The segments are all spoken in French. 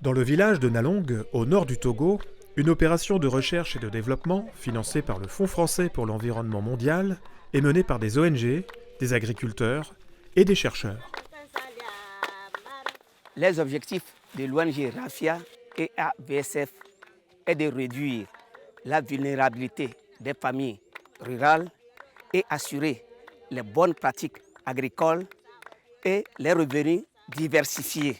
Dans le village de Nalong, au nord du Togo, une opération de recherche et de développement, financée par le Fonds français pour l'environnement mondial, est menée par des ONG, des agriculteurs et des chercheurs. Les objectifs de l'ONG RAFIA et AVSF est de réduire la vulnérabilité des familles rurales et assurer les bonnes pratiques agricoles et les revenus diversifiés.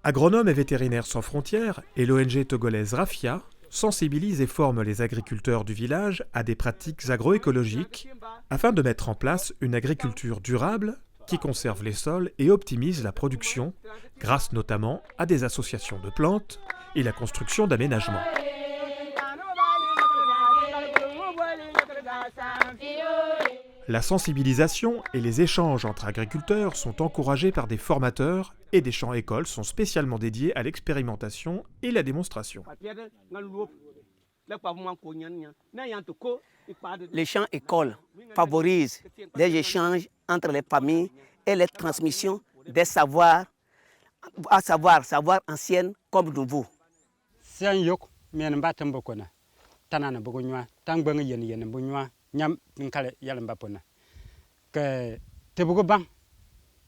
Agronomes et vétérinaires sans frontières et l'ONG togolaise RAFIA sensibilisent et forment les agriculteurs du village à des pratiques agroécologiques afin de mettre en place une agriculture durable qui conserve les sols et optimise la production grâce notamment à des associations de plantes et la construction d'aménagements. La sensibilisation et les échanges entre agriculteurs sont encouragés par des formateurs et des champs-écoles sont spécialement dédiés à l'expérimentation et la démonstration. Les champs-écoles favorisent les échanges entre les familles et les transmissions des savoirs, savoirs anciens comme nouveaux. Nyam nkale yalam bapona ke tebugo bang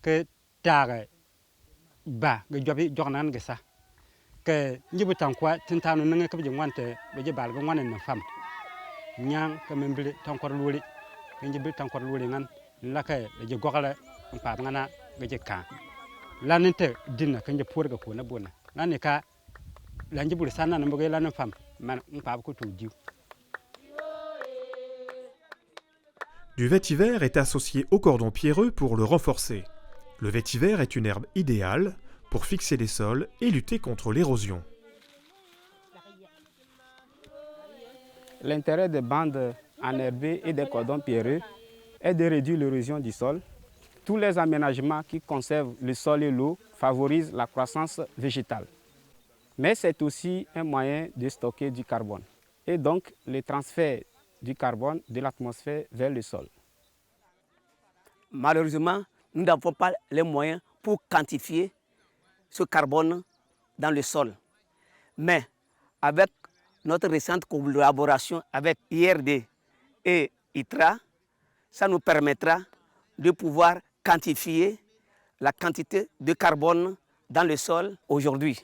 ke tare ba ge jobi jognan ge sa ke njibu tankwa tintanu nanga ke jingwante be je balba ngwanen na fam nyang ke membili tankor luli ke njibu tankor luli ngan la ke je gogala pa ngana ge je ka laninte dinna ke nje porga ko na bona ngane ka la njibu sana na mboge lanan fam man pa ko tu diu. Du vétiver est associé au cordon pierreux pour le renforcer. Le vétiver est une herbe idéale pour fixer les sols et lutter contre l'érosion. L'intérêt des bandes enherbées et des cordons pierreux est de réduire l'érosion du sol. Tous les aménagements qui conservent le sol et l'eau favorisent la croissance végétale. Mais c'est aussi un moyen de stocker du carbone et donc le transfert du carbone de l'atmosphère vers le sol. Malheureusement, nous n'avons pas les moyens pour quantifier ce carbone dans le sol. Mais avec notre récente collaboration avec IRD et ITRA, ça nous permettra de pouvoir quantifier la quantité de carbone dans le sol aujourd'hui.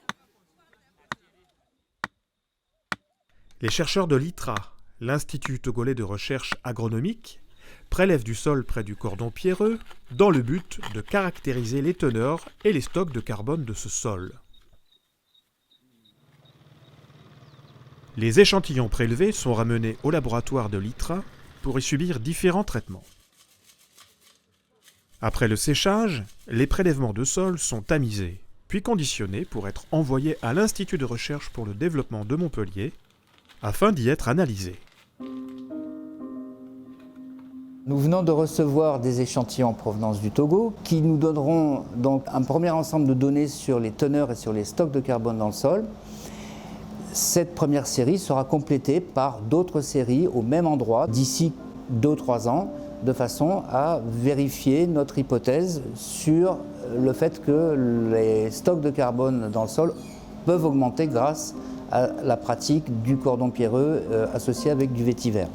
Les chercheurs de l'ITRA, l'Institut togolais de recherche agronomique, prélève du sol près du cordon pierreux dans le but de caractériser les teneurs et les stocks de carbone de ce sol. Les échantillons prélevés sont ramenés au laboratoire de l'ITRA pour y subir différents traitements. Après le séchage, les prélèvements de sol sont tamisés, puis conditionnés pour être envoyés à l'Institut de recherche pour le développement de Montpellier afin d'y être analysés. Nous venons de recevoir des échantillons en provenance du Togo qui nous donneront donc un premier ensemble de données sur les teneurs et sur les stocks de carbone dans le sol. Cette première série sera complétée par d'autres séries au même endroit d'ici 2 ou 3 ans de façon à vérifier notre hypothèse sur le fait que les stocks de carbone dans le sol peuvent augmenter grâce à la pratique du cordon pierreux associé avec du vétiver.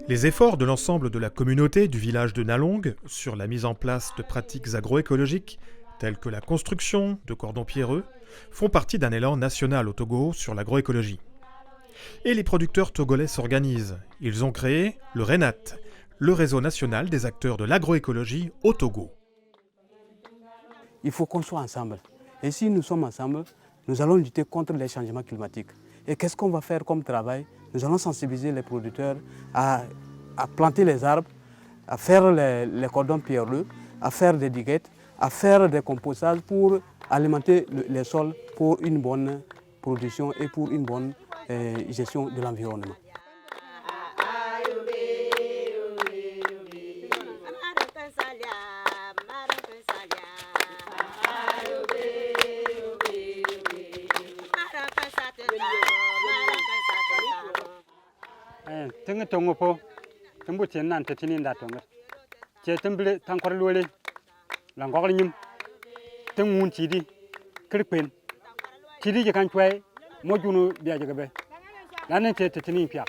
Les efforts de l'ensemble de la communauté du village de Nalong sur la mise en place de pratiques agroécologiques telles que la construction de cordons pierreux font partie d'un élan national au Togo sur l'agroécologie. Et les producteurs togolais s'organisent. Ils ont créé le RENAT, le réseau national des acteurs de l'agroécologie au Togo. Il faut qu'on soit ensemble. Et si nous sommes ensemble, nous allons lutter contre les changements climatiques. Et qu'est-ce qu'on va faire comme travail? Nous allons sensibiliser les producteurs à planter les arbres, à faire les cordons pierreux, à faire des diguettes, à faire des compostages pour alimenter les sols pour une bonne production et pour une bonne gestion de l'environnement. Tenga tongo po, tembu tiennan te tinin da tonga. che temble tankwar lole la ngogol nyim tengun chidi kirpen chidi je kan chwai mo junu biya je gabe lanen che tetini pya